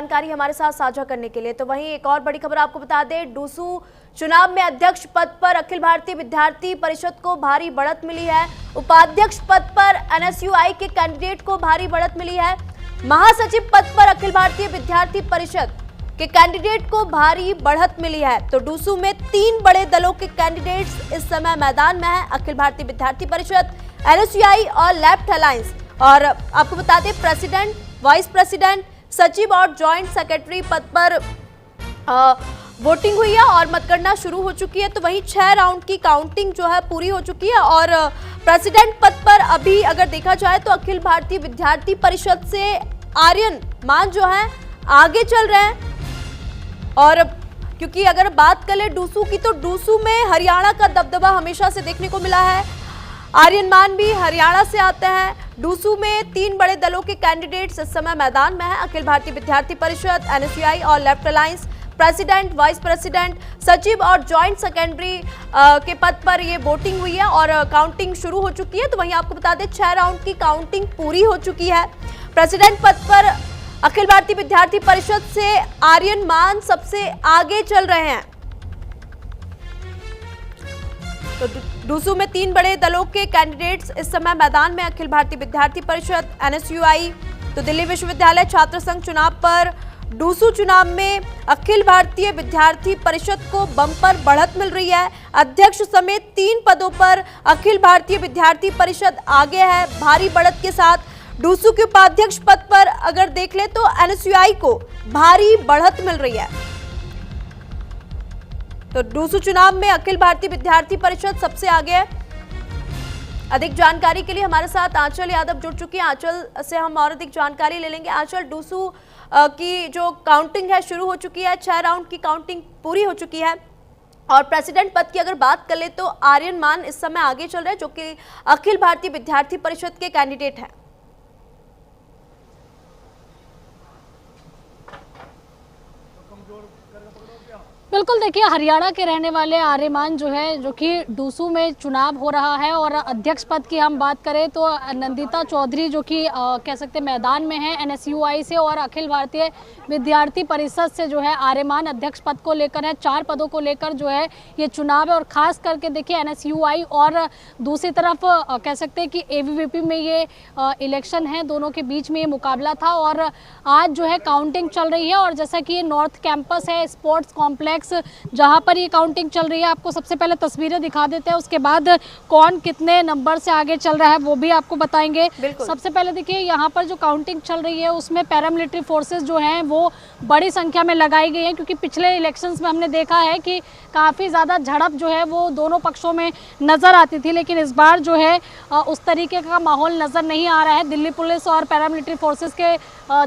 जानकारी हमारे साथ साझा करने के लिए। तो वहीं एक और बड़ी खबर आपको बता दें, डूसू चुनाव में अध्यक्ष पद पर अखिल भारतीय विद्यार्थी परिषद को भारी बढ़त मिली है। उपाध्यक्ष पद पर एनएसयूआई के कैंडिडेट को भारी बढ़त मिली है। महासचिव पद पर अखिल भारतीय विद्यार्थी परिषद के कैंडिडेट को भारी बढ़त मिली है। तो डूसू में 3 बड़े दलों के कैंडिडेट्स इस समय मैदान में हैं, अखिल भारतीय विद्यार्थी परिषद, एनएसयूआई और लेफ्ट अलायंस। और आपको बता दें, प्रेसिडेंट, वाइस प्रेसिडेंट, सचिव और जॉइंट सेक्रेटरी पद पर वोटिंग हुई है और मतगणना शुरू हो चुकी है। तो वहीं 6 राउंड की काउंटिंग जो है पूरी हो चुकी है और प्रेसिडेंट पद पर अभी अगर देखा जाए तो अखिल भारतीय विद्यार्थी परिषद से आर्यन मान जो है आगे चल रहे हैं। और क्योंकि अगर बात करें डूसू की, तो डूसू में हरियाणा का दबदबा हमेशा से देखने को मिला है। आर्यन मान भी हरियाणा से आते हैं। डूसू में 3 बड़े दलों के कैंडिडेट्स इस समय मैदान में हैं, अखिल भारतीय विद्यार्थी परिषद, एनएसयूआई और left alliance. President, vice president, सचिव और जॉइंट सेक्रेटरी के पद पर ये वोटिंग हुई है और काउंटिंग शुरू हो चुकी है। तो वहीं आपको बता दें 6 राउंड की काउंटिंग पूरी हो चुकी है। प्रेसिडेंट पद पर अखिल भारतीय विद्यार्थी परिषद से आर्यन मान सबसे आगे चल रहे हैं। तो डूसू में 3 बड़े दलों के कैंडिडेट्स इस समय मैदान में, अखिल भारतीय विद्यार्थी परिषद, एनएसयूआई। तो दिल्ली विश्वविद्यालय छात्र संघ चुनाव पर डूसू चुनाव में अखिल भारतीय विद्यार्थी परिषद को बम्पर बढ़त मिल रही है। अध्यक्ष समेत 3 पदों पर अखिल भारतीय विद्यार्थी परिषद आगे है भारी बढ़त के साथ। डूसू के उपाध्यक्ष पद पर अगर देख ले तो एनएसयूआई को भारी बढ़त मिल रही है। तो डूसू चुनाव में अखिल भारतीय विद्यार्थी परिषद सबसे आगे है। अधिक जानकारी के लिए हमारे साथ आंचल यादव जुड़ चुकी है। आंचल से हम और अधिक जानकारी ले लेंगे। आंचल, डूसू की जो काउंटिंग है शुरू हो चुकी है, 6 राउंड की काउंटिंग पूरी हो चुकी है और प्रेसिडेंट पद की अगर बात कर ले तो आर्यन मान इस समय आगे चल रहे हैं, जो कि अखिल भारतीय विद्यार्थी परिषद के कैंडिडेट हैं। बिल्कुल, देखिए हरियाणा के रहने वाले आर्यमान जो है, जो कि डूसू में चुनाव हो रहा है और अध्यक्ष पद की हम बात करें तो नंदिता चौधरी जो कि कह सकते मैदान में है एनएसयूआई से और अखिल भारतीय विद्यार्थी परिषद से जो है आर्यमान अध्यक्ष पद को लेकर है। 4 पदों को लेकर जो है ये चुनाव है और ख़ास करके देखिए एनएसयूआई और दूसरी तरफ कह सकते हैं कि एबीवीपी में ये इलेक्शन है, दोनों के बीच में ये मुकाबला था और आज जो है काउंटिंग चल रही है। और जैसा कि ये नॉर्थ कैंपस है, स्पोर्ट्स कॉम्प्लेक्स, जहां पर ये काउंटिंग चल रही है, आपको सबसे पहले तस्वीरें दिखा देते हैं, उसके बाद कौन कितने नंबर से आगे चल रहा है वो भी आपको बताएंगे। सबसे पहले देखिए यहाँ पर जो काउंटिंग चल रही है उसमें पैरामिलिट्री फोर्सेस जो हैं वो बड़ी संख्या में लगाई गई हैं, क्योंकि पिछले इलेक्शंस में हमने देखा है कि काफ़ी ज़्यादा झड़प जो है वो दोनों पक्षों में नज़र आती थी, लेकिन इस बार जो है उस तरीके का माहौल नज़र नहीं आ रहा है। दिल्ली पुलिस और पैरामिलिट्री फोर्सेस के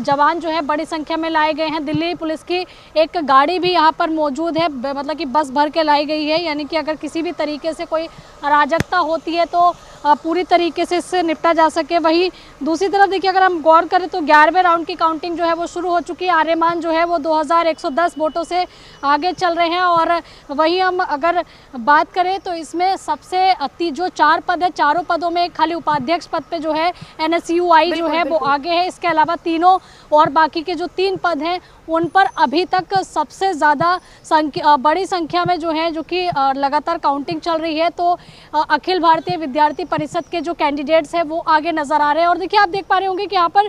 जवान जो है बड़ी संख्या में लाए गए हैं। दिल्ली पुलिस की एक गाड़ी भी यहाँ पर मौजूद है, मतलब कि बस भर के लाई गई है, यानी कि अगर किसी भी तरीके से कोई अराजकता होती है तो पूरी तरीके से इससे निपटा जा सके। वहीं दूसरी तरफ देखिए अगर हम गौर करें तो 11वें राउंड की काउंटिंग जो है वो शुरू हो चुकी है। आर्यमान जो है वो 2110 वोटों से आगे चल रहे हैं और वहीं हम अगर बात करें तो इसमें सबसे जो 4 पद है, चारों पदों में खाली उपाध्यक्ष पद पे जो है एनएसयूआई जो है वो आगे है। इसके अलावा तीनों और बाकी के जो 3 पद हैं उन पर अभी तक सबसे ज़्यादा बड़ी संख्या में जो है, जो कि लगातार काउंटिंग चल रही है, तो अखिल भारतीय विद्यार्थी परिषद के जो कैंडिडेट्स हैं वो आगे नज़र आ रहे हैं। और देखिए आप देख पा रहे होंगे कि यहाँ पर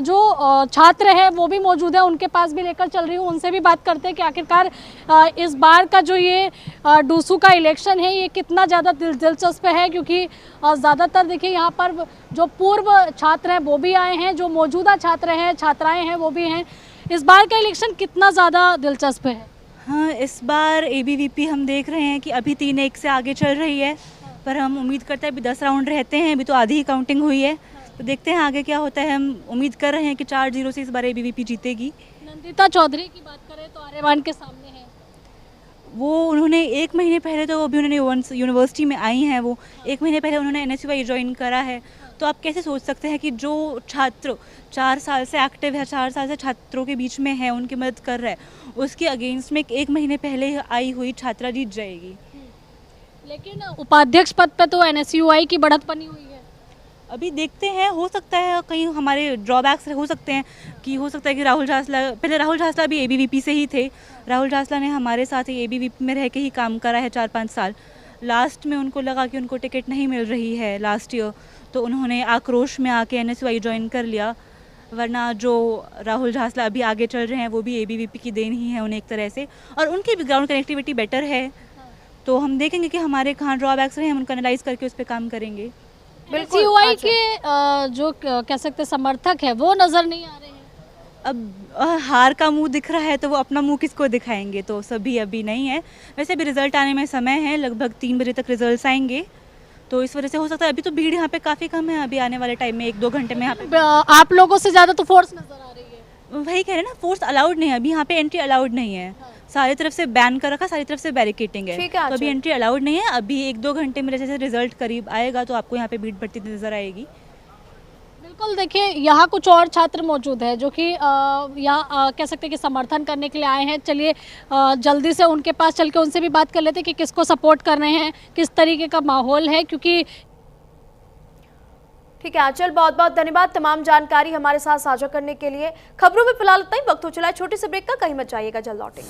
जो छात्र हैं वो भी मौजूद है, उनके पास भी लेकर चल रही हूँ, उनसे भी बात करते हैं कि आखिरकार इस बार का जो ये डूसू का इलेक्शन है ये कितना ज़्यादा दिलचस्प है, क्योंकि ज़्यादातर देखिए यहाँ पर जो पूर्व छात्र हैं वो भी आए हैं, जो मौजूदा छात्र हैं, छात्राएँ हैं वो भी हैं। इस बार का इलेक्शन कितना ज़्यादा दिलचस्प है? हाँ, इस बार एबीवीपी हम देख रहे हैं कि अभी 3-1 से आगे चल रही है, पर हम उम्मीद करते हैं अभी 10 राउंड रहते हैं, अभी तो आधी ही काउंटिंग हुई है, तो देखते हैं आगे क्या होता है। हम उम्मीद कर रहे हैं कि 4-0 से इस बार एबीवीपी जीतेगी। नंदिता चौधरी की बात करें तो आर्यमान के सामने है वो, उन्होंने 1 महीने पहले तो अभी उन्होंने यूनिवर्सिटी में आई हैं, वो 1 महीने पहले उन्होंने एनएसयूआई ज्वाइन करा है। तो आप कैसे सोच सकते हैं कि जो छात्र 4 साल से एक्टिव है, 4 साल से छात्रों के बीच में है, उनकी मदद कर रहा है, उसके अगेंस्ट में 1 महीने पहले आई हुई छात्रा जीत जाएगी। लेकिन उपाध्यक्ष पद पे तो एनएसयूआई की बढ़त बनी हुई है। अभी देखते हैं, हो सकता है कहीं हमारे ड्रॉबैक्स हो सकते हैं कि हो सकता है कि राहुल झासला, पहले राहुल झासला भी एबीवीपी से ही थे। राहुल झासला ने हमारे साथ ही एबीवीपी में रह के ही काम करा है 4-5 साल। लास्ट में उनको लगा कि उनको टिकट नहीं मिल रही है लास्ट ईयर, तो उन्होंने आक्रोश में आके एनएसयूआई ज्वाइन कर लिया। वरना जो राहुल झासला अभी आगे चल रहे हैं वो भी एबीवीपी की देन ही है उन्हें एक तरह से, और उनकी भी ग्राउंड कनेक्टिविटी बेटर है। तो हम देखेंगे कि हमारे कहाँ ड्रॉबैक्स रहे, हम उनको एनालाइज करके उस पर काम करेंगे। एनएसयूआई के जो कह सकते समर्थक है वो नजर नहीं आ रहे हैं। अब हार का मुंह दिख रहा है तो वो अपना मुंह किसको दिखाएंगे, तो सभी अभी नहीं है। वैसे भी रिजल्ट आने में समय है, लगभग 3 बजे तक रिजल्ट्स आएंगे, तो इस वजह से हो सकता है। अभी तो भीड़ यहाँ पे काफ़ी कम है, अभी आने वाले टाइम में 1-2 घंटे में यहाँ पे आप लोगों से ज्यादा तो फोर्स नजर आ रही है। वही कह रहे हैं ना, फोर्स अलाउड नहीं है अभी यहाँ पे, एंट्री अलाउड नहीं है। सारी तरफ से बैन कर रखा, सारी तरफ से बैरिकेटिंग है, ठीक है, तो अभी एंट्री अलाउड नहीं है। अभी 1-2 घंटे में जैसे रिजल्ट करीब आएगा तो आपको यहाँ पे भीड़ बढ़ती नजर आएगी। बिल्कुल, देखिए यहाँ कुछ और छात्र मौजूद है जो कि यहाँ कह सकते हैं कि समर्थन करने के लिए आए हैं। चलिए जल्दी से उनके पास चल के उनसे भी बात कर लेते हैं कि किसको सपोर्ट कर रहे हैं, किस तरीके का माहौल है। क्योंकि ठीक है आंचल, बहुत बहुत धन्यवाद तमाम जानकारी हमारे साथ साझा करने के लिए। खबरों में फिलहाल इतना ही, वक्त हो चला है छोटे से ब्रेक का, कहीं मत जाइएगा, जल्द लौटेंगे।